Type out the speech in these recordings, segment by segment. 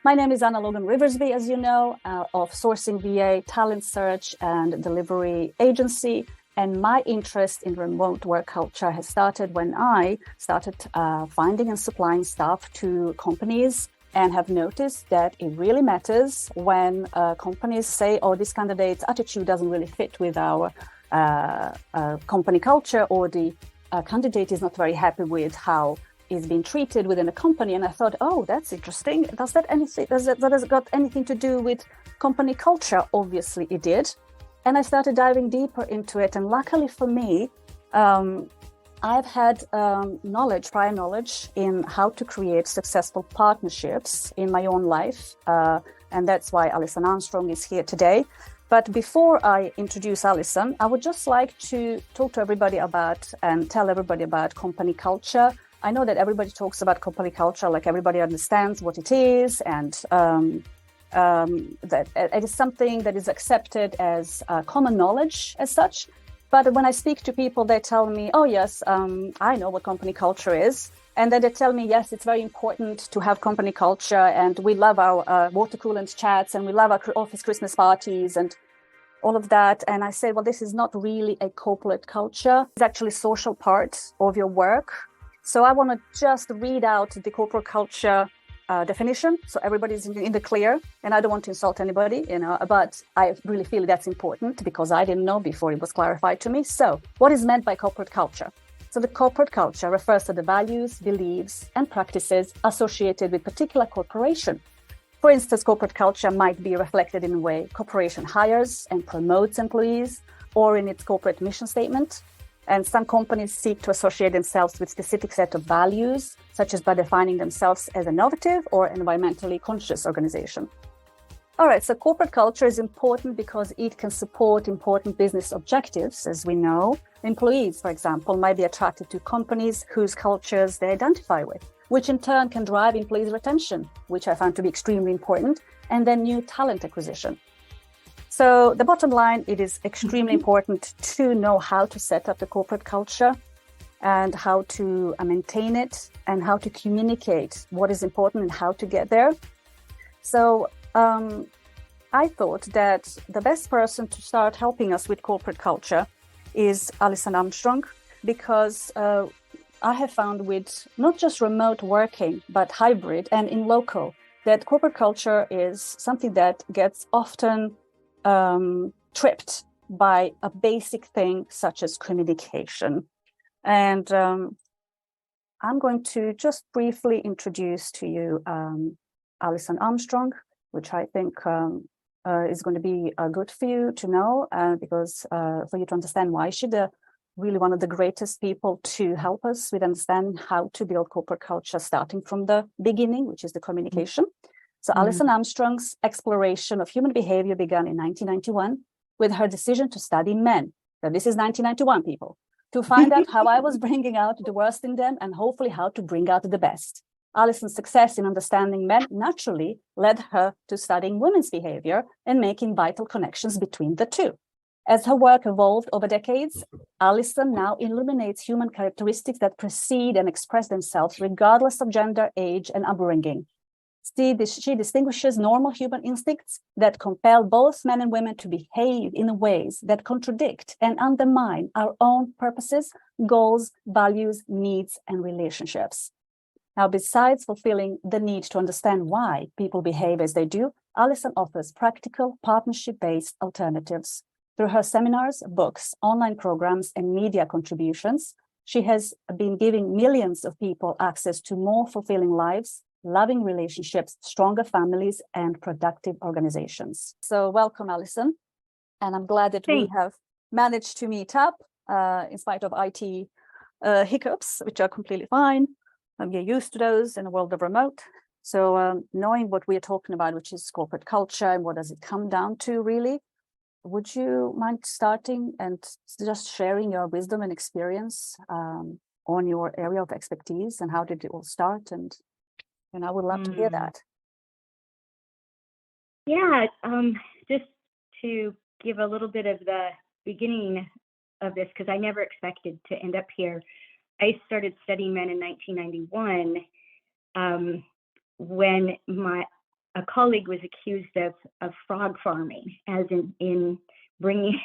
My name is Logan Riversby, as you know, of Sourcing VA, talent search and delivery agency. And my interest in remote work culture has started when I started finding and supplying staff to companies, and have noticed that it really matters when companies say, oh, this candidate's attitude doesn't really fit with our company culture, or the candidate is not very happy with how is being treated within a company. And I thought, oh, that's interesting. Does it got anything to do with company culture? Obviously it did. And I started diving deeper into it. And luckily for me, I've had prior knowledge in how to create successful partnerships in my own life. And that's why Alison Armstrong is here today. But before I introduce Alison, I would just like to talk to everybody about and tell everybody about company culture. I know that everybody talks about company culture, like everybody understands what it is, and that it is something that is accepted as common knowledge as such. But when I speak to people, they tell me, oh, yes, I know what company culture is. And then they tell me, yes, it's very important to have company culture. And we love our water coolant chats, and we love our office Christmas parties and all of that. And I say, well, this is not really a corporate culture. It's actually a social part of your work. So I want to just read out the corporate culture definition, so everybody's in the clear. And I don't want to insult anybody, but I really feel that's important because I didn't know before it was clarified to me. So what is meant by corporate culture? So the corporate culture refers to the values, beliefs, and practices associated with particular corporation. For instance, corporate culture might be reflected in the way corporation hires and promotes employees, or in its corporate mission statement. And some companies seek to associate themselves with specific set of values, such as by defining themselves as innovative or environmentally conscious organization. All right, so corporate culture is important because it can support important business objectives. As we know, employees, for example, might be attracted to companies whose cultures they identify with, which in turn can drive employees' retention, which I found to be extremely important, and then new talent acquisition. So the bottom line, it is extremely important to know how to set up the corporate culture and how to maintain it and how to communicate what is important and how to get there. So I thought that the best person to start helping us with corporate culture is Alison Armstrong, because I have found with not just remote working, but hybrid and in local, that corporate culture is something that gets often tripped by a basic thing such as communication. And I'm going to just briefly introduce to you Alison Armstrong, which I think is going to be good for you to know, because for you to understand why she's really one of the greatest people to help us with understand how to build corporate culture starting from the beginning, which is the communication. So Alison Armstrong's exploration of human behavior began in 1991 with her decision to study men. So this is 1991, people, to find out how I was bringing out the worst in them and hopefully how to bring out the best. Alison's success in understanding men naturally led her to studying women's behavior and making vital connections between the two. As her work evolved over decades, Alison now illuminates human characteristics that precede and express themselves regardless of gender, age, and upbringing. She distinguishes normal human instincts that compel both men and women to behave in ways that contradict and undermine our own purposes, goals, values, needs, and relationships. Now, besides fulfilling the need to understand why people behave as they do, Alison offers practical, partnership-based alternatives. Through her seminars, books, online programs, and media contributions, she has been giving millions of people access to more fulfilling lives, loving relationships, stronger families, and productive organizations. So welcome, Alison. And I'm glad that we have managed to meet up in spite of IT hiccups, which are completely fine. We're used to those in a world of remote. So knowing what we're talking about, which is corporate culture and what does it come down to really, would you mind starting and just sharing your wisdom and experience on your area of expertise and how did it all start? And I would love to hear that. Yeah, just to give a little bit of the beginning of this, because I never expected to end up here. I started studying men in 1991 when a colleague was accused of frog farming, as in bringing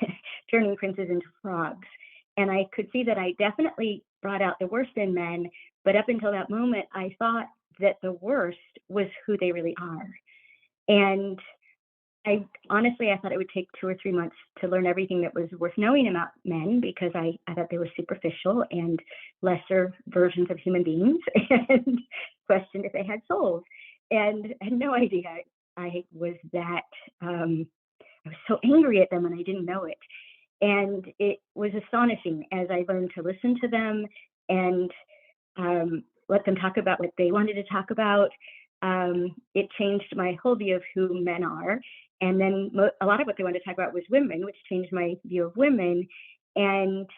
turning princes into frogs. And I could see that I definitely brought out the worst in men, but up until that moment, I thought that the worst was who they really are. And I thought it would take 2 or 3 months to learn everything that was worth knowing about men, because I thought they were superficial and lesser versions of human beings, and questioned if they had souls. And I had no idea I was that, I was so angry at them and I didn't know it. And it was astonishing as I learned to listen to them and let them talk about what they wanted to talk about. It changed my whole view of who men are. And then a lot of what they wanted to talk about was women, which changed my view of women. And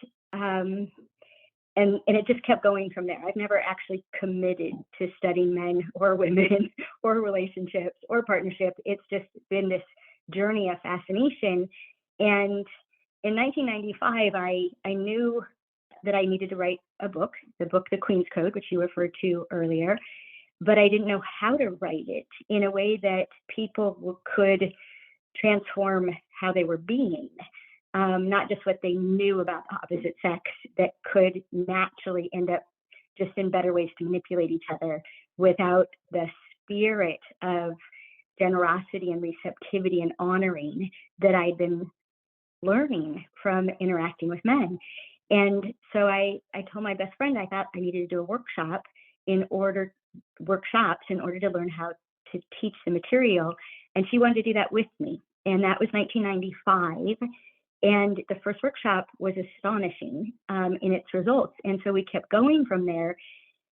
it just kept going from there. I've never actually committed to studying men or women or relationships or partnerships. It's just been this journey of fascination. And in 1995, I knew that I needed to write a book, the Queen's Code, which you referred to earlier, but I didn't know how to write it in a way that people could transform how they were being, not just what they knew about the opposite sex, that could naturally end up just in better ways to manipulate each other without the spirit of generosity and receptivity and honoring that I'd been learning from interacting with men. And so I told my best friend I thought I needed to do workshops in order to learn how to teach the material. And she wanted to do that with me. And that was 1995. And the first workshop was astonishing in its results. And so we kept going from there.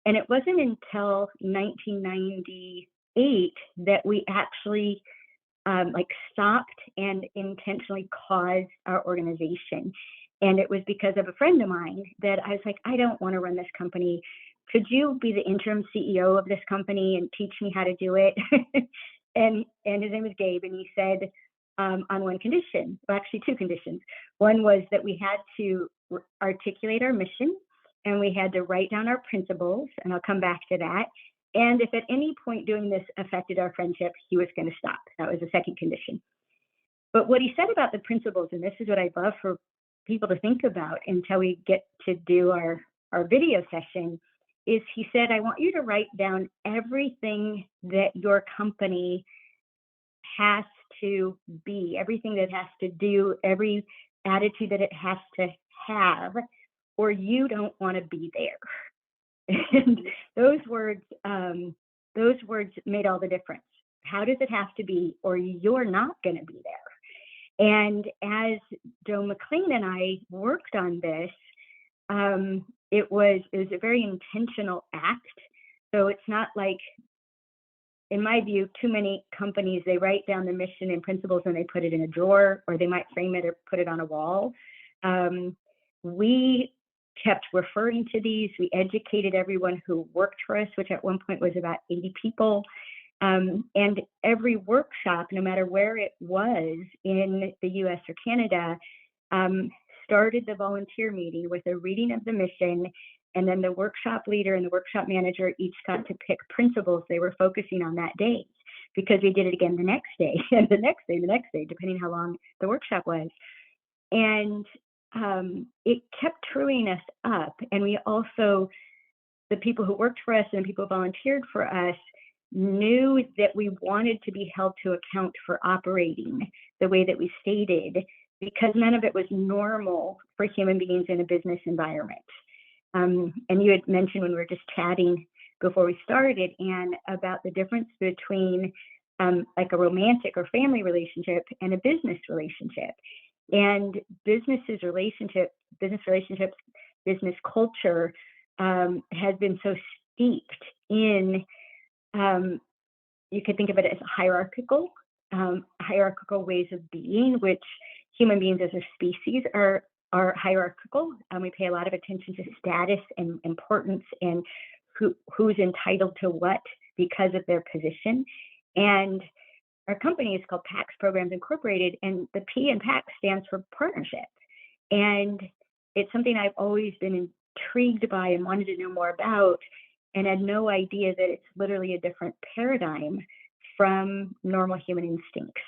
And it wasn't until 1998 that we actually stopped and intentionally caused our organization. And it was because of a friend of mine that I was like, I don't want to run this company. Could you be the interim CEO of this company and teach me how to do it? and his name was Gabe, and he said, on one condition, well, actually 2 conditions. One was that we had to articulate our mission, and we had to write down our principles, and I'll come back to that. And if at any point doing this affected our friendship, he was going to stop. That was the second condition. But what he said about the principles, and this is what I'd love for people to think about until we get to do our video session, is he said, I want you to write down everything that your company has to be, everything that it has to do, every attitude that it has to have, or you don't want to be there. And those words made all the difference. How does it have to be, or you're not going to be there? And as Joe McLean and I worked on this, it was a very intentional act. So it's not like, in my view, too many companies, they write down the mission and principles and they put it in a drawer, or they might frame it or put it on a wall. We kept referring to these. We educated everyone who worked for us, which at one point was about 80 people. And every workshop, no matter where it was in the US or Canada, started the volunteer meeting with a reading of the mission. And then the workshop leader and the workshop manager each got to pick principles they were focusing on that day, because we did it again the next day and the next day, depending how long the workshop was. And it kept truing us up. And we also, the people who worked for us and people who volunteered for us, knew that we wanted to be held to account for operating the way that we stated, because none of it was normal for human beings in a business environment. And you had mentioned when we were just chatting before we started, Anne, about the difference between like a romantic or family relationship and a business relationship. And business relationships, business culture has been so steeped in, you could think of it as hierarchical ways of being, which human beings as a species are hierarchical. We pay a lot of attention to status and importance and who's entitled to what because of their position. And our company is called PAX Programs Incorporated, and the P in PAX stands for partnership. And it's something I've always been intrigued by and wanted to know more about, and had no idea that it's literally a different paradigm from normal human instincts,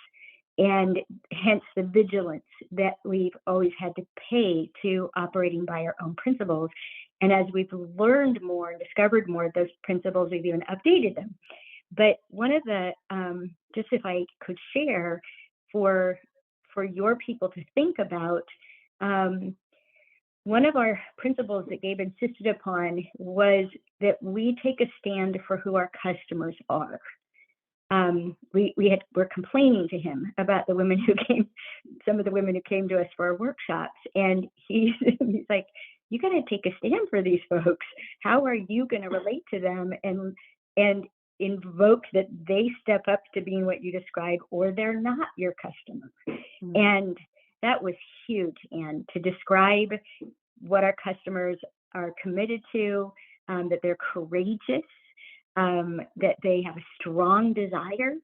and hence the vigilance that we've always had to pay to operating by our own principles. And as we've learned more and discovered more of those principles, we've even updated them. But one of the, just if I could share for your people to think about, one of our principles that Gabe insisted upon was that we take a stand for who our customers are. We're complaining to him about the women who came, some of the women who came to us for our workshops, and he's like, you got to take a stand for these folks. How are you going to relate to them and invoke that they step up to being what you describe, or they're not your customer? Mm-hmm. And that was huge, and to describe what our customers are committed to, that they're courageous, that they have a strong desire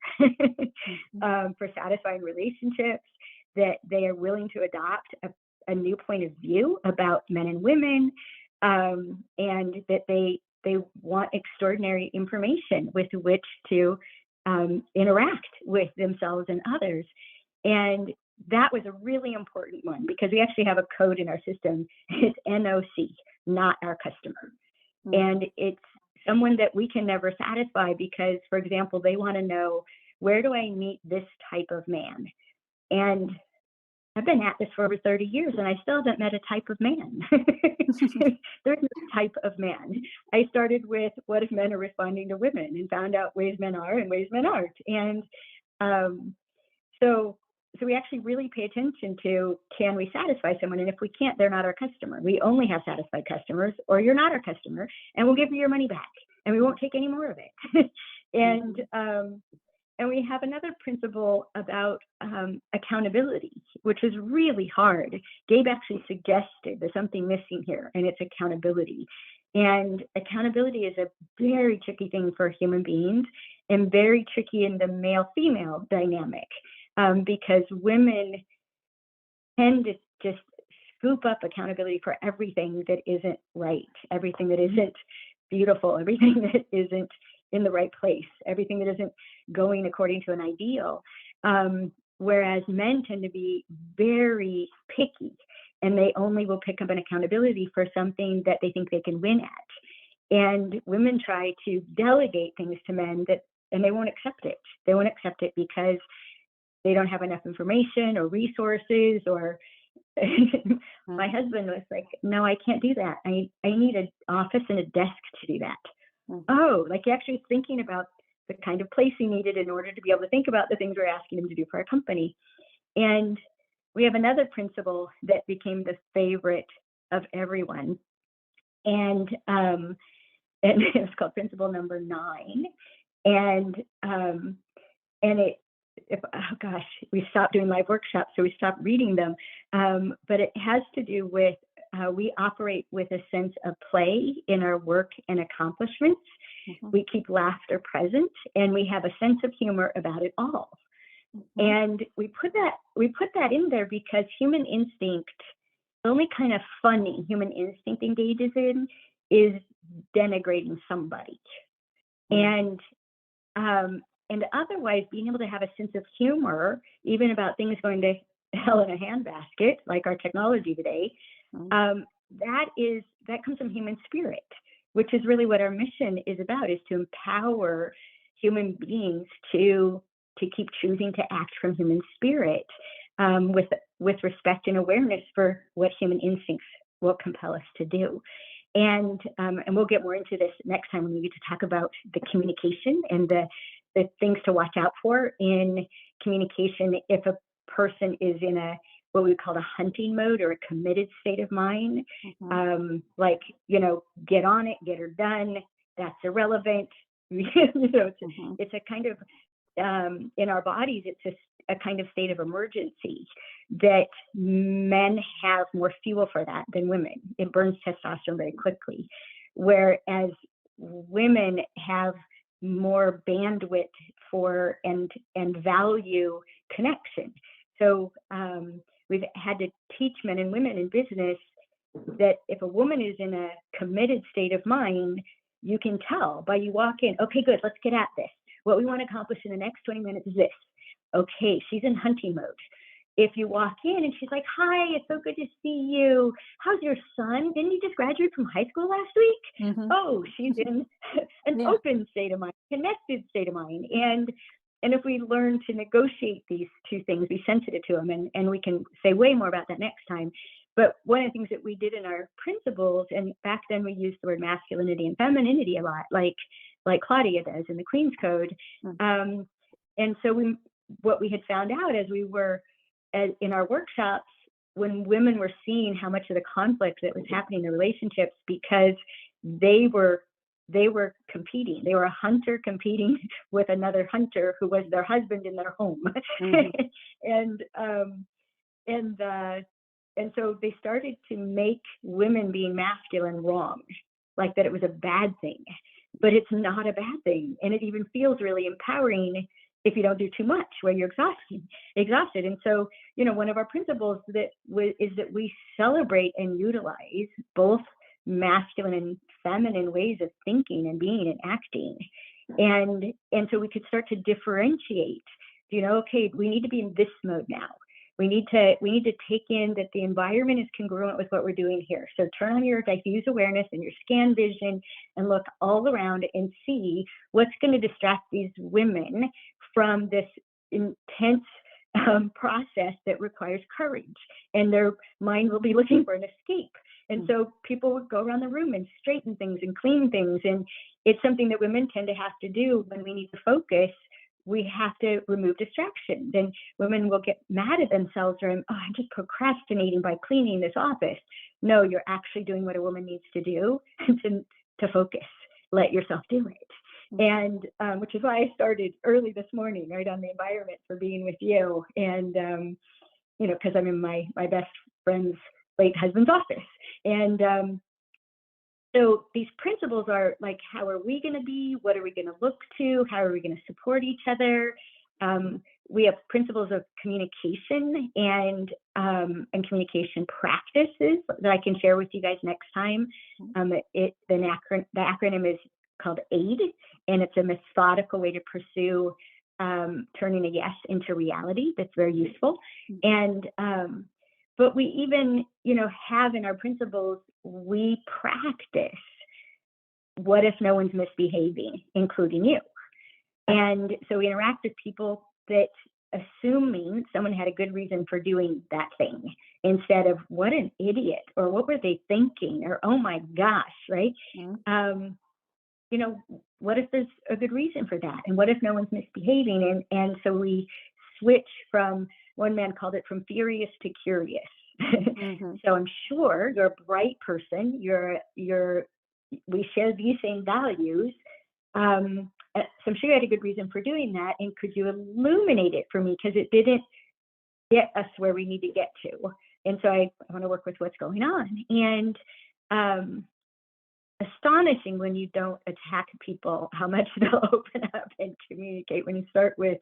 for satisfying relationships, that they are willing to adopt a new point of view about men and women, and that they want extraordinary information with which to interact with themselves and others. And that was a really important one, because we actually have a code in our system. It's NOC, not our customer. Mm-hmm. And it's someone that we can never satisfy because, for example, they want to know, where do I meet this type of man? And I've been at this for over 30 years and I still haven't met a type of man. There's no type of man. I started with what if men are responding to women, and found out ways men are and ways men aren't. And so we actually really pay attention to, can we satisfy someone? And if we can't, they're not our customer. We only have satisfied customers, or you're not our customer, and we'll give you your money back and we won't take any more of it. And we have another principle about accountability, which is really hard. Gabe actually suggested there's something missing here, and it's accountability. And accountability is a very tricky thing for human beings, and very tricky in the male-female dynamic, because women tend to just scoop up accountability for everything that isn't right, everything that isn't beautiful, everything that isn't in the right place, everything that isn't going according to an ideal, whereas men tend to be very picky, and they only will pick up an accountability for something that they think they can win at. And women try to delegate things to men and they won't accept it. They won't accept it because they don't have enough information or resources, or my husband was like, no, I can't do that. I need an office and a desk to do that. Mm-hmm. Oh, like he actually was thinking about the kind of place he needed in order to be able to think about the things we're asking him to do for our company. And we have another principle that became the favorite of everyone. And it's called principle number 9. And we stopped doing live workshops, so we stopped reading them. But it has to do with, we operate with a sense of play in our work and accomplishments. Mm-hmm. We keep laughter present, and we have a sense of humor about it all. Mm-hmm. And we put that in there because human instinct, the only kind of funny human instinct engages in is denigrating somebody. Mm-hmm. And otherwise, being able to have a sense of humor, even about things going to hell in a handbasket, like our technology today, that comes from human spirit, which is really what our mission is about, is to empower human beings to keep choosing to act from human spirit, with respect and awareness for what human instincts will compel us to do. And we'll get more into this next time when we get to talk about the communication and the things to watch out for in communication if a person is in what we call a hunting mode or a committed state of mind. Mm-hmm. Get on it, get her done, that's irrelevant. It's a kind of, in our bodies, it's a kind of state of emergency that men have more fuel for that than women. It burns testosterone very quickly, whereas women have more bandwidth for and value connection. So we've had to teach men and women in business that if a woman is in a committed state of mind, you can tell by you walk in, okay, good, let's get at this. what we want to accomplish in the next 20 minutes is this. Okay, she's in hunting mode. If you walk in and she's like, hi, it's so good to see you. How's your son? Didn't you just graduate from high school last week? Mm-hmm. Oh, she's in an Yeah. open state of mind, connected state of mind. And if we learn to negotiate these two things, be sensitive to them, and we can say way more about that next time. But one of the things that we did in our principles, and back then we used the word masculinity and femininity a lot, like Claudia does in the Queen's Code. Mm-hmm. And so what we had found out as we were in our workshops, when women were seeing how much of the conflict that was happening in the relationships, because they were competing. They were a hunter competing with another hunter who was their husband in their home. Mm-hmm. And so they started to make women being masculine wrong, like that it was a bad thing. But it's not a bad thing. And it even feels really empowering if you don't do too much, where you're exhausted. And so, one of our principles is that we celebrate and utilize both masculine and feminine ways of thinking and being and acting. And so we could start to differentiate, okay, we need to be in this mode now. We need to take in that the environment is congruent with what we're doing here. So turn on your diffuse awareness and your scan vision and look all around and see what's going to distract these women from this intense process that requires courage. And their mind will be looking for an escape. And so people would go around the room and straighten things and clean things. And it's something that women tend to have to do when we need to focus. We have to remove distractions. And women will get mad at themselves or, I'm just procrastinating by cleaning this office. No, you're actually doing what a woman needs to do to focus. Let yourself do it. And which is why I started early this morning, right on the environment for being with you. And, because I'm in my best friend's late husband's office. And so these principles are like, how are we going to be? What are we going to look to? How are we going to support each other? We have principles of communication and communication practices that I can share with you guys next time. The acronym is called AID, and it's a methodical way to pursue turning a yes into reality. That's very useful. And but we even, have in our principles, we practice what if no one's misbehaving, including you. And so we interact with people that assuming someone had a good reason for doing that thing, instead of what an idiot, or what were they thinking, or oh my gosh, right? What if there's a good reason for that? And what if no one's misbehaving? And so we switch from, one man called it from furious to curious. So I'm sure you're a bright person. We share these same values. So I'm sure you had a good reason for doing that. And could you illuminate it for me? Because it didn't get us where we need to get to. And so I want to work with what's going on. And astonishing when you don't attack people, how much they'll open up and communicate when you start with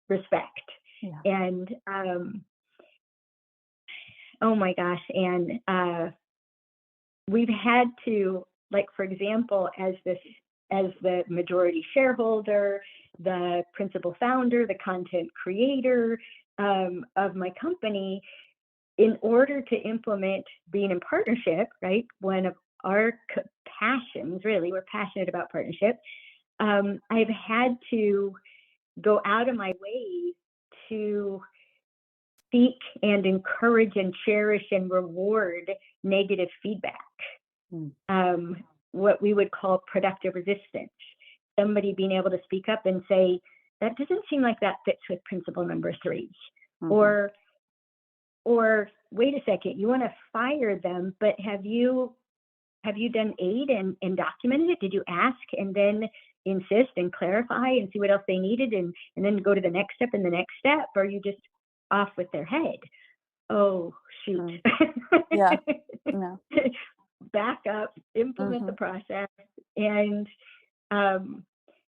respect. And oh my gosh, and we've had to, like, for example, as the majority shareholder, the principal founder, the content creator of my company, in order to implement being in partnership, right? One of our passions, really, we're passionate about partnership. I've had to go out of my way to seek and encourage and cherish and reward negative feedback. What we would call productive resistance. Somebody being able to speak up and say, that doesn't seem like that fits with principle number 3. Or wait a second, you want to fire them, but have you done AID and documented it? Did you ask and then insist and clarify and see what else they needed and then go to the next step and the next step? Or are you just off with their head? Oh, shoot. Yeah. No. Back up, implement the process. And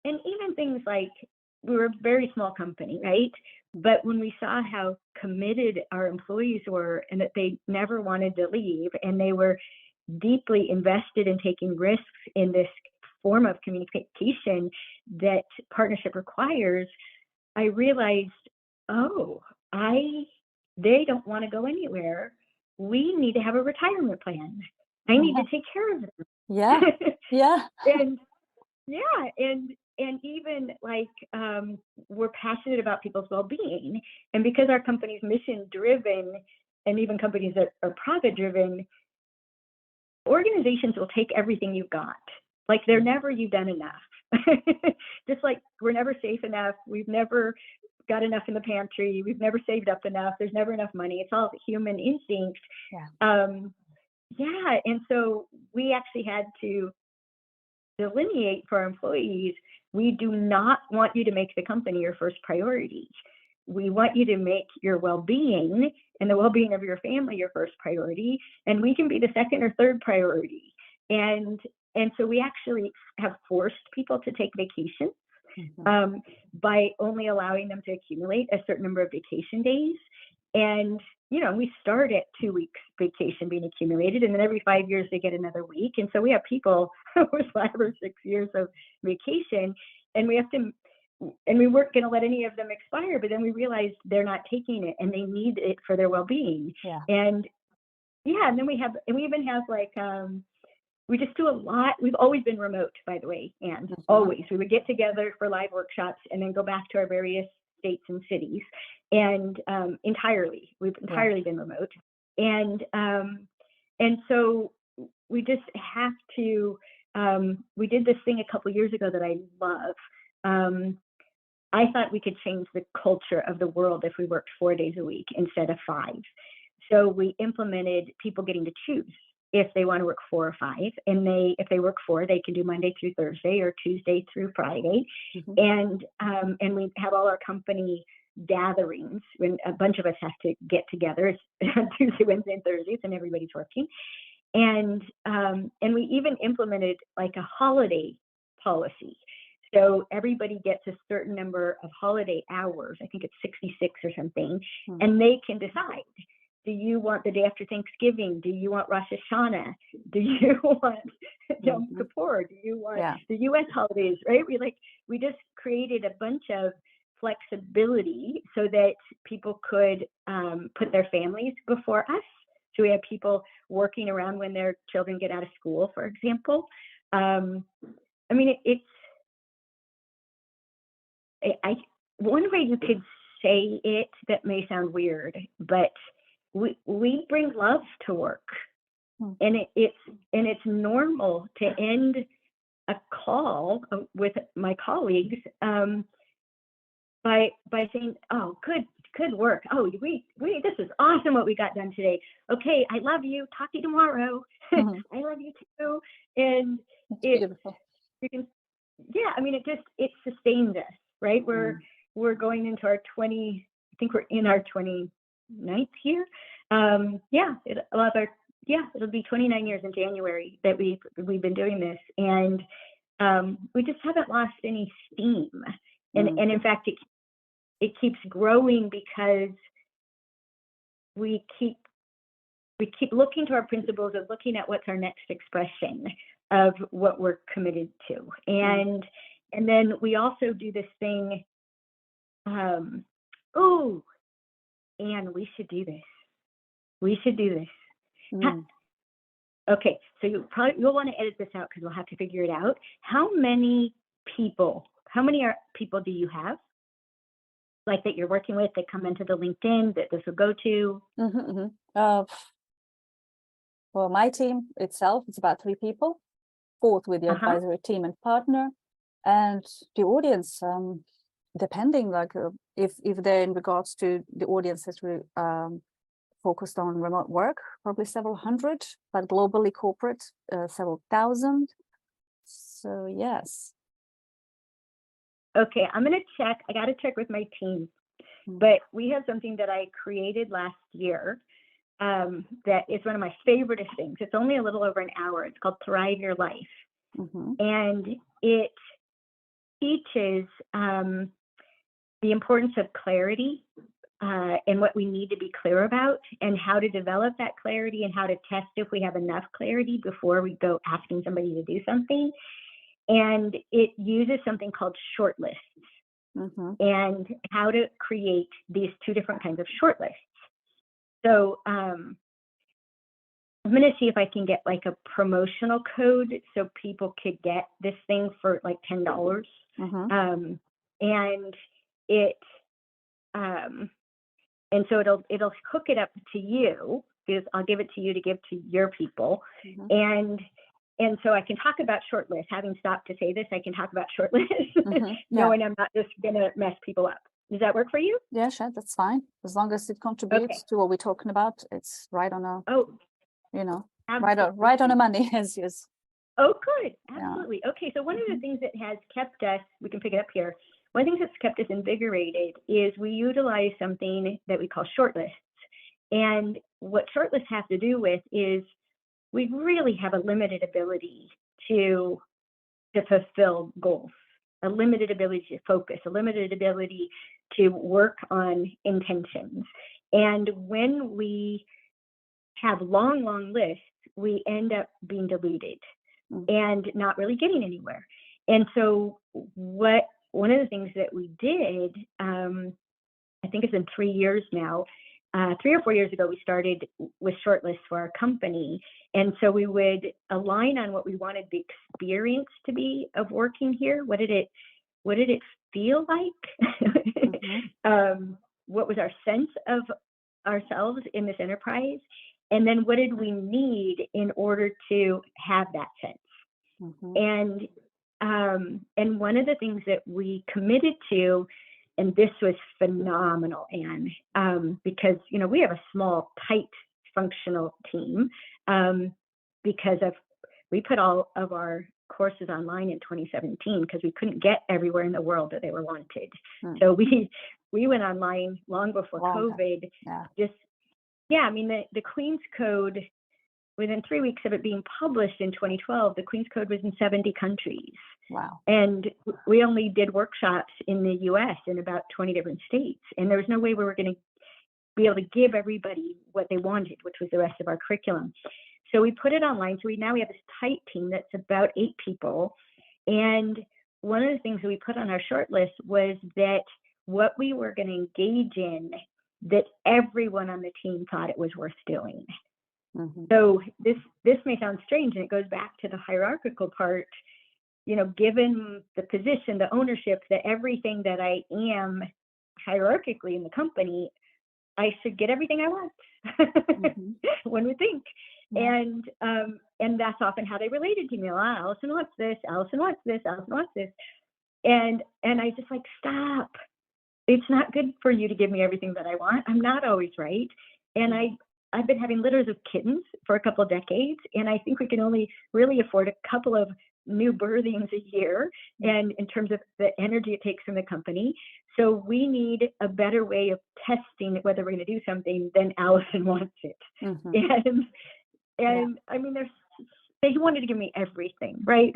even things like, we were a very small company, right? But when we saw how committed our employees were and that they never wanted to leave, and they were deeply invested in taking risks in this form of communication that partnership requires, I realized, oh, they don't want to go anywhere. We need to have a retirement plan. I need to take care of them. Yeah. Yeah. and even like we're passionate about people's well-being, and because our company's mission driven, and even companies that are profit driven, organizations will take everything you've got. Like they're never, you've done enough. Just like we're never safe enough. We've never got enough in the pantry. We've never saved up enough. There's never enough money. It's all human instinct. Yeah. And so we actually had to delineate for our employees, we do not want you to make the company your first priority. We want you to make your well-being and the well-being of your family your first priority, and we can be the second or third priority. And so we actually have forced people to take vacation by only allowing them to accumulate a certain number of vacation days. And, you know, we start at 2 weeks vacation being accumulated, and then every 5 years they get another week. And so we have people with 5 or 6 years of vacation, and we weren't going to let any of them expire, but then we realized they're not taking it and they need it for their well-being. And then we even have like, we just do a lot. We've always been remote, by the way, and always. We would get together for live workshops and then go back to our various states and cities. And we've entirely been remote. And so we just have to, we did this thing a couple years ago that I love. I thought we could change the culture of the world if we worked 4 days a week instead of 5. So we implemented people getting to choose if they want to work 4 or 5. And if they work 4, they can do Monday through Thursday or Tuesday through Friday. And we have all our company gatherings when a bunch of us have to get together. It's Tuesday, Wednesday, and Thursdays, and everybody's working. And we even implemented like a holiday policy. So everybody gets a certain number of holiday hours. I think it's 66 or something, and they can decide. Do you want the day after Thanksgiving? Do you want Rosh Hashanah? Do you want Yom Kippur? Do you want the U.S. holidays? Right? We just created a bunch of flexibility so that people could put their families before us. So we have people working around when their children get out of school, for example. I mean, one way you could say it that may sound weird, but we bring love to work, and it's normal to end a call with my colleagues by saying, "Oh, good work. Oh, this is awesome what we got done today. Okay, I love you. Talk to you tomorrow. I love you too." And beautiful. I mean, it sustains us, right? We're going into our I think we're in our 29th year. It'll be 29 years in January that we've been doing this, and we just haven't lost any steam. And in fact, it keeps growing because we keep looking to our principles of looking at what's our next expression of what we're committed to. And then we also do this thing, and we should do this. We should do this. Okay, so you'll want to edit this out because we'll have to figure it out. How many people do you have, like, that you're working with, that come into the LinkedIn that this will go to? Well, my team itself, it's about 3 people, 4th with the advisory team and partner, and the audience, depending, like if they're in regards to the audience that's really focused on remote work, probably several hundred, but globally corporate, several thousand. So yes. Okay, I'm going to check. I got to check with my team, but we have something that I created last year that is one of my favorite things. It's only a little over an hour. It's called Thrive Your Life. And it teaches the importance of clarity and what we need to be clear about, and how to develop that clarity, and how to test if we have enough clarity before we go asking somebody to do something. And it uses something called shortlists and how to create these two different kinds of shortlists. So I'm going to see if I can get like a promotional code so people could get this thing for like $10. And it and so it'll hook it up to you, because I'll give it to you to give to your people. And so I can talk about shortlists. Having stopped to say this, I can talk about shortlists, knowing I'm not just gonna mess people up. Does that work for you? Yeah, sure, that's fine. As long as it contributes to what we're talking about, it's right on a right on the money as is. Oh, good. Absolutely. Yeah. Okay, so one of the things that has kept us, we can pick it up here. One of the things that's kept us invigorated is we utilize something that we call shortlists. And what shortlists have to do with is we really have a limited ability to fulfill goals, a limited ability to focus, a limited ability to work on intentions. And when we have long lists, we end up being diluted and not really getting anywhere. And so one of the things that we did, I think it's been 3 years now, 3 or 4 years ago, we started with shortlists for our company. And so we would align on what we wanted the experience to be of working here. What did it feel like? What was our sense of ourselves in this enterprise? And then what did we need in order to have that sense? And one of the things that we committed to, and this was phenomenal, Anne, because we have a small, tight, functional team, because we put all of our courses online in 2017 because we couldn't get everywhere in the world that they were wanted. So we went online long before COVID. The Queen's Code, within 3 weeks of it being published in 2012, the Queen's Code was in 70 countries. Wow. And we only did workshops in the US in about 20 different states. And there was no way we were going to be able to give everybody what they wanted, which was the rest of our curriculum. So we put it online. So now we have this tight team that's about 8 people. And one of the things that we put on our short list was that what we were going to engage in, that everyone on the team thought it was worth doing. So this may sound strange, and it goes back to the hierarchical part. Given the position, the ownership, that everything that I am hierarchically in the company, I should get everything I want. One would think. And that's often how they related to me. Alison wants this, Alison wants this, Alison wants this. And I just like, stop. It's not good for you to give me everything that I want. I'm not always right. And I've been having litters of kittens for a couple of decades, and I think we can only really afford a couple of new birthings a year, and in terms of the energy it takes from the company. So we need a better way of testing whether we're going to do something than Alison wants it. And I mean, they wanted to give me everything, right?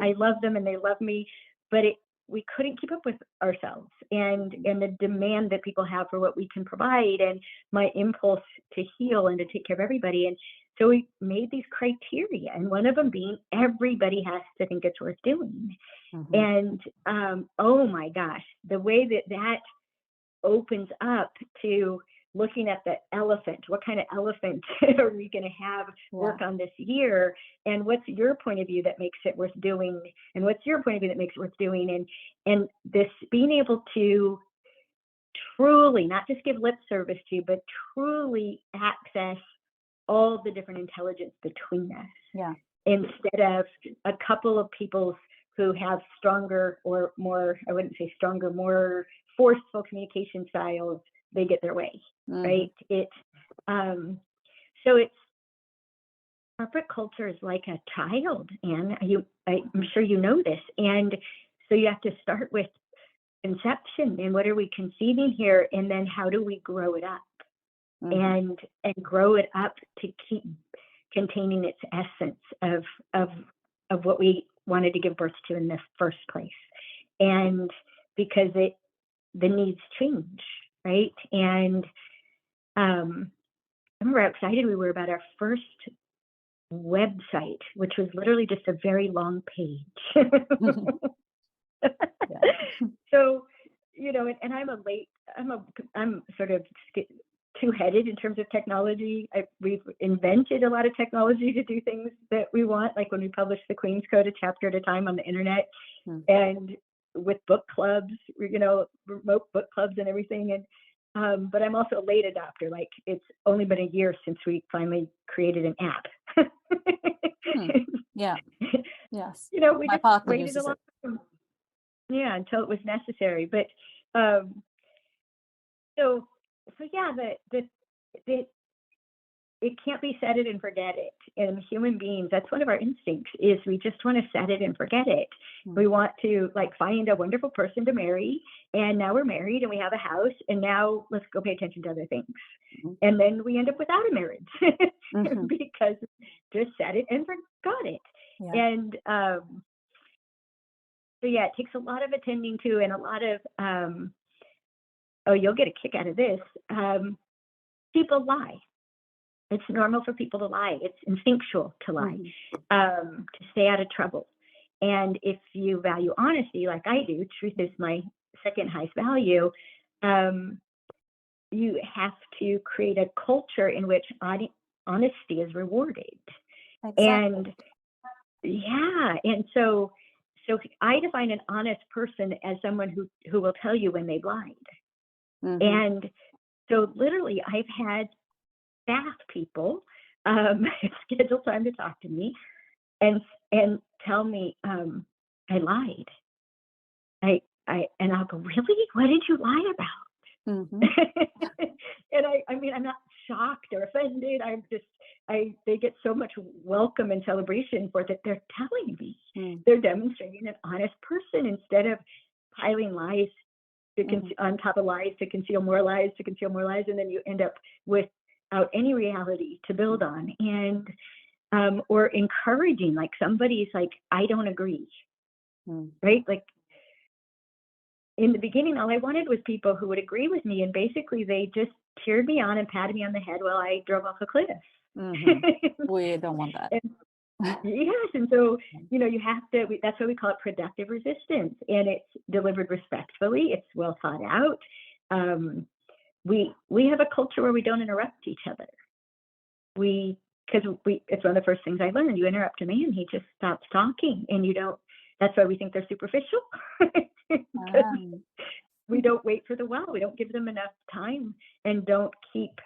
I love them and they love me, but we couldn't keep up with ourselves and the demand that people have for what we can provide, and my impulse to heal and to take care of everybody. And so we made these criteria, and one of them being everybody has to think it's worth doing. And oh my gosh, the way that opens up to looking at the elephant. What kind of elephant are we going to have work on this year? And what's your point of view that makes it worth doing? And what's your point of view that makes it worth doing? And this being able to truly, not just give lip service to, but truly access all the different intelligence between us. Instead of a couple of people who have stronger or more, I wouldn't say stronger, more forceful communication styles, they get their way, right? So it's, corporate culture is like a child, and I'm sure you know this. And so you have to start with conception, and what are we conceiving here, and then how do we grow it up, and grow it up to keep containing its essence of what we wanted to give birth to in the first place. And because the needs change, right? And I remember how excited we were about our first website, which was literally just a very long page. Yeah. So, and I'm sort of two-headed in terms of technology. We've invented a lot of technology to do things that we want, like when we published the Queen's Code a chapter at a time on the internet, and with book clubs, remote book clubs and everything. And but I'm also a late adopter. Like, it's only been a year since we finally created an app. Yeah. Yes. We My just partner waited uses a long it. time. Yeah, until it was necessary. But so yeah, the it can't be set it and forget it. And human beings, that's one of our instincts, is we just want to set it and forget it. We want to find a wonderful person to marry, and now we're married and we have a house, and now let's go pay attention to other things. And then we end up without a marriage because just set it and forgot it. Yeah. And so yeah, it takes a lot of attending to, and a lot of you'll get a kick out of this. People lie. It's normal for people to lie. It's instinctual to lie, to stay out of trouble. And if you value honesty, like I do, truth is my second highest value, you have to create a culture in which honesty is rewarded. Exactly. And yeah, and so I define an honest person as someone who will tell you when they've lied. And so literally, I've had staff people schedule time to talk to me and tell me I lied. And I'll go, really? What did you lie about? And I mean, I'm not shocked or offended. They get so much welcome and celebration for that. They're telling me they're demonstrating an honest person instead of piling lies on top of lies to conceal more lies, and then you end up without any reality to build on. And or encouraging, like somebody's like, I don't agree, right? Like in the beginning, all I wanted was people who would agree with me, and basically they just cheered me on and patted me on the head while I drove off a cliff. We don't want that. Yes, and so you have to. That's why we call it productive resistance, and it's delivered respectfully. It's well thought out. We have a culture where we don't interrupt each other. It's one of the first things I learned. You interrupt a man, he just stops talking, and you don't. That's why we think they're superficial. We don't wait for the well. We don't give them enough time, and don't keep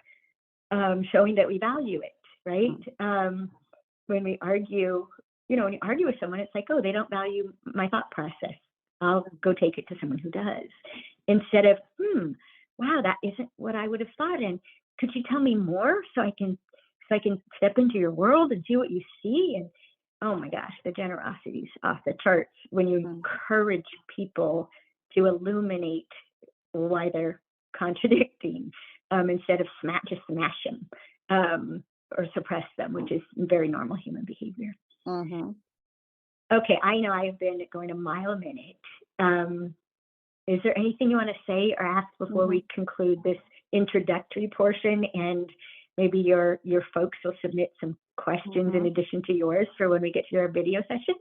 showing that we value it. Right? When we argue, when you argue with someone, it's like, oh, they don't value my thought process. I'll go take it to someone who does. Instead of, wow, that isn't what I would have thought. And could you tell me more so I can step into your world and see what you see? And oh my gosh, the generosity's off the charts when you encourage people to illuminate why they're contradicting, instead of just smash them or suppress them, which is very normal human behavior. Okay, I know I've been going a mile a minute. Is there anything you want to say or ask before we conclude this introductory portion? And maybe your folks will submit some questions in addition to yours for when we get to our video session.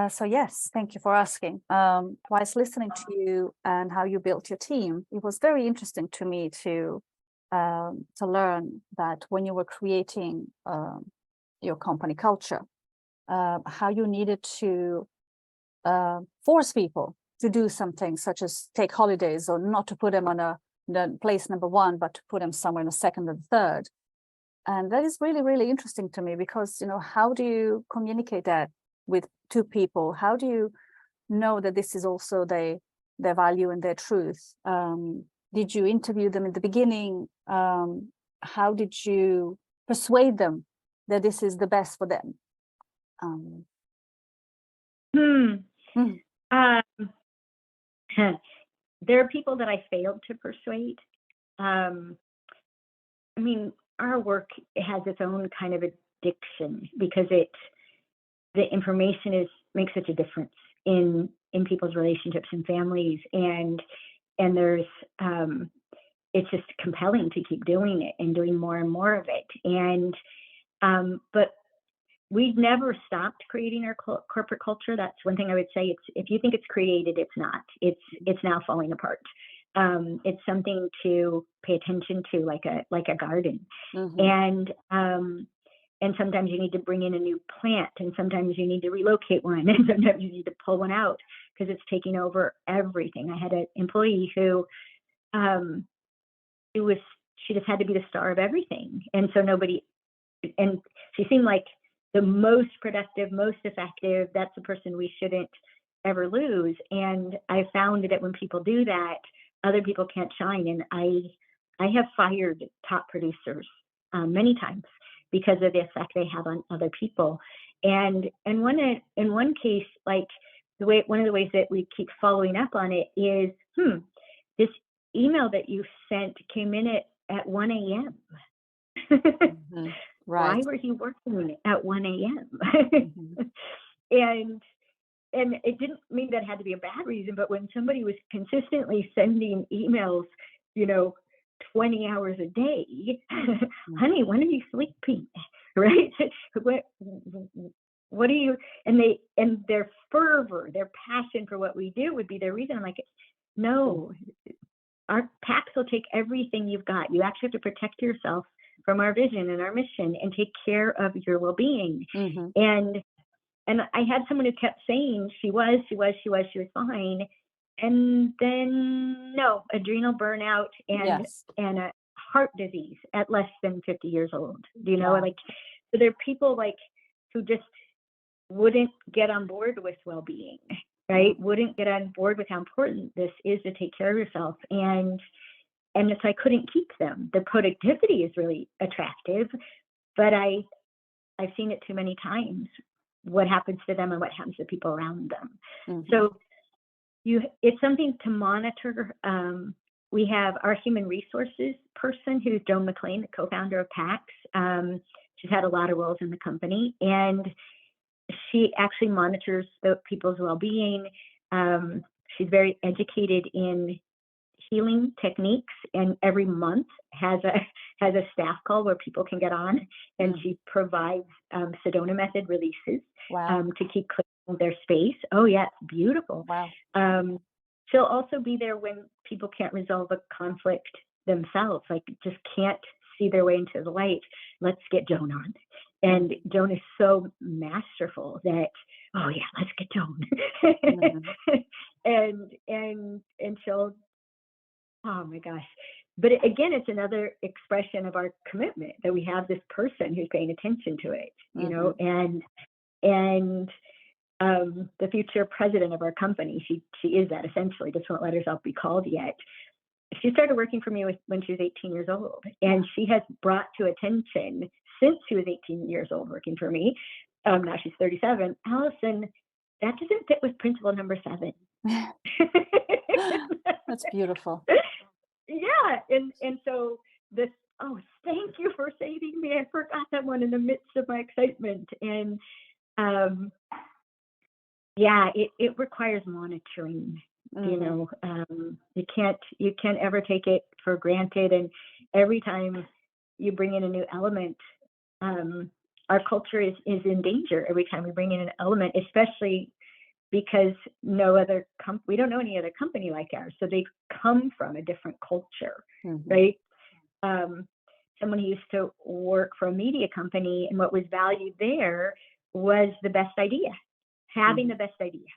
So yes, thank you for asking. Whilst listening to you and how you built your team, it was very interesting to me to learn that when you were creating your company culture, how you needed to force people to do something, such as take holidays, or not to put them on the place number one, but to put them somewhere in the second and third. And that is really, really interesting to me, because, how do you communicate that with two people? How do you know that this is also their value and their truth? Did you interview them in the beginning? How did you persuade them that this is the best for them? There are people that I failed to persuade. I mean, our work has its own kind of addiction, because the information makes such a difference in people's relationships and families, and there's it's just compelling to keep doing it and doing more and more of it. And but we've never stopped creating our corporate culture. That's one thing I would say. If you think it's created, it's not. It's now falling apart. It's something to pay attention to, like a garden. Mm-hmm. And sometimes you need to bring in a new plant, and sometimes you need to relocate one, and sometimes you need to pull one out because it's taking over everything. I had an employee who she just had to be the star of everything, and so and she seemed like the most productive, most effective. That's a person we shouldn't ever lose. And I found that when people do that, other people can't shine. And I have fired top producers many times because of the effect they have on other people. And in one case, like one of the ways that we keep following up on it is, this email that you sent came in at 1 a.m. Mm-hmm. Right. Why were you working at 1 a.m.? Mm-hmm. And it didn't mean that had to be a bad reason, but when somebody was consistently sending emails, 20 hours a day, mm-hmm. Honey, when are you sleeping? Right? What do you, and their fervor, their passion for what we do would be their reason. I'm like, no, our PACs will take everything you've got. You actually have to protect yourself from our vision and our mission and take care of your well-being. Mm-hmm. And I had someone who kept saying she was fine. And then no, adrenal burnout and a heart disease at less than 50 years old. Do you know? Wow. Like, so there are people like who just wouldn't get on board with well-being, right? Mm-hmm. Wouldn't get on board with how important this is to take care of yourself. And so I couldn't keep them. The productivity is really attractive, but I've seen it too many times, what happens to them and what happens to people around them. Mm-hmm. So it's something to monitor. We have our human resources person, who's Joan McLean, the co-founder of PACS. She's had a lot of roles in the company, and she actually monitors the people's well-being. She's very educated in healing techniques, and every month has a staff call where people can get on, and she provides Sedona method releases. Wow. To keep clearing their space. Oh yeah, it's beautiful. Wow. She'll also be there when people can't resolve a conflict themselves, like just can't see their way into the light. Let's get Joan on. And Joan is so masterful that, oh yeah, let's get Joan. Mm-hmm. and she'll, oh my gosh. But again, it's another expression of our commitment that we have this person who's paying attention to it, you know, and the future president of our company, she is that essentially, just won't let herself be called yet. She started working for me when she was 18 years old, and she has brought to attention since she was 18 years old working for me. Now she's 37. Alison, that doesn't fit with principle number 7. That's beautiful. Yeah, and so this. Oh, thank you for saving me. I forgot that one in the midst of my excitement. And yeah, it requires monitoring. Mm-hmm. You know, you can't ever take it for granted. And every time you bring in a new element, our culture is in danger every time we bring in an element, especially because we don't know any other company like ours. So they come from a different culture, mm-hmm. right? Someone who used to work for a media company, and what was valued there was the best idea, having the best idea.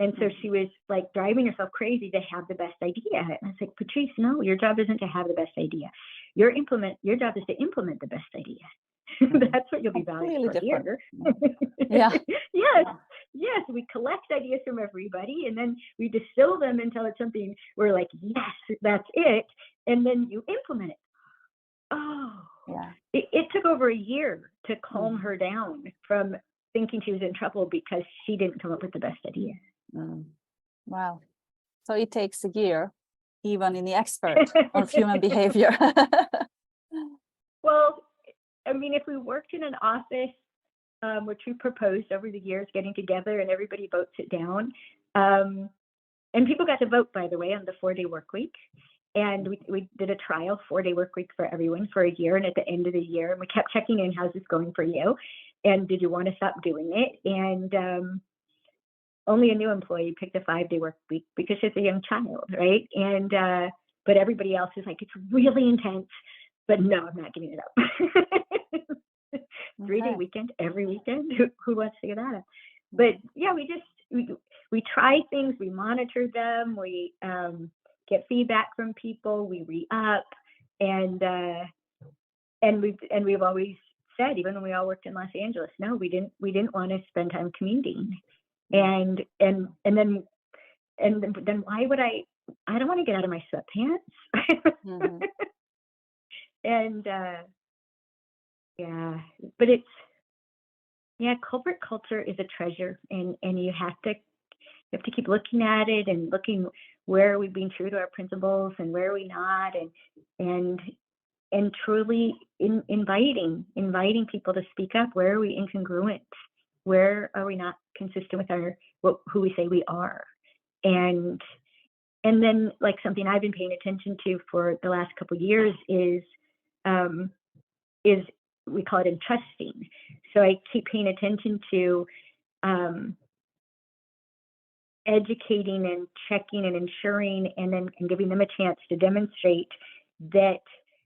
And so she was like driving herself crazy to have the best idea. And I was like, Patrice, no, your job isn't to have the best idea. Your job is to implement the best idea. That's what you'll be valued for here. Yeah. Yes, we collect ideas from everybody, and then we distill them until it's something we're like, yes, that's it. And then you implement it. Oh, yeah. It took over a year to calm her down from thinking she was in trouble because she didn't come up with the best idea. Wow. So it takes a year, even in the expert of human behavior. Well, I mean, if we worked in an office, which we proposed over the years, getting together and everybody votes it down. And people got to vote, by the way, on the 4-day work week. And we did a trial 4-day work week for everyone for a year. And at the end of the year, and we kept checking in, how's this going for you? and did you want to stop doing it? And only a new employee picked a 5-day work week because she's a young child, right? And but everybody else is like, it's really intense, but no, I'm not giving it up. 3-day weekend every weekend. Who wants to get that up? But yeah, we try things, we monitor them, we get feedback from people, we re-up, and we've always said, even when we all worked in Los Angeles, no, we didn't want to spend time commuting. And then why would I don't want to get out of my sweatpants. Mm-hmm. And but corporate culture is a treasure, and you have to keep looking at it and looking where are we being true to our principles and where are we not, and truly inviting people to speak up. Where are we incongruent? Where are we not consistent with who we say we are? And then, like, something I've been paying attention to for the last couple of years is we call it entrusting. So I keep paying attention to educating and checking and ensuring, and giving them a chance to demonstrate that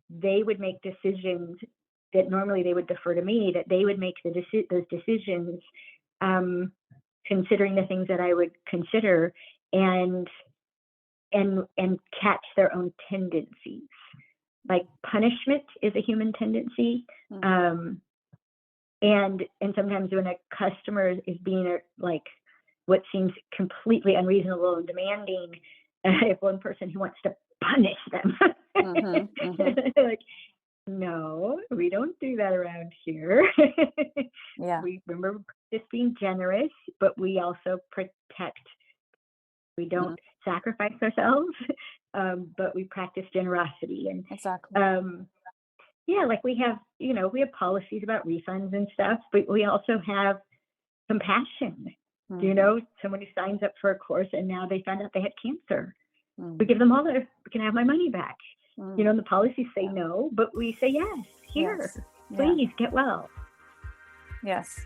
they would make decisions that normally they would defer to me, that they would make those decisions considering the things that I would consider, and catch their own tendencies. Like, punishment is a human tendency. Mm-hmm. And sometimes when a customer is being like what seems completely unreasonable and demanding, I have one person who wants to punish them. Mm-hmm, mm-hmm. Like, no, we don't do that around here. Yeah. We remember just being generous, but we also protect. We don't sacrifice ourselves, but we practice generosity. And exactly. Like we have policies about refunds and stuff, but we also have compassion. Mm-hmm. Someone who signs up for a course and now they found out they had cancer. Mm-hmm. We give them can I have my money back? Mm-hmm. And the policies say no, but we say yes. Here, please get well. Yes.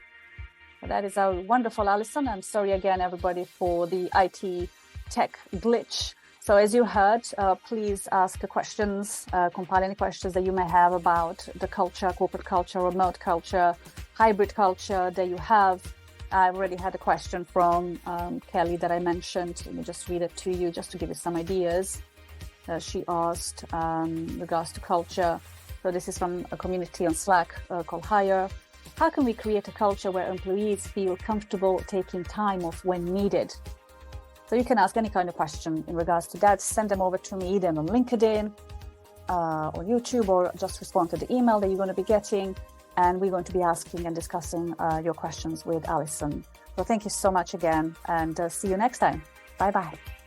That is wonderful, Alison. I'm sorry again, everybody, for the IT tech glitch. So as you heard, please ask questions, compile any questions that you may have about the culture, corporate culture, remote culture, hybrid culture that you have. I already had a question from Kelly that I mentioned. Let me just read it to you just to give you some ideas. She asked regards to culture. So this is from a community on Slack called Hire. How can we create a culture where employees feel comfortable taking time off when needed? So you can ask any kind of question in regards to that. Send them over to me either on LinkedIn or YouTube, or just respond to the email that you're going to be getting. And we're going to be asking and discussing your questions with Alison. So thank you so much again, and see you next time. Bye-bye.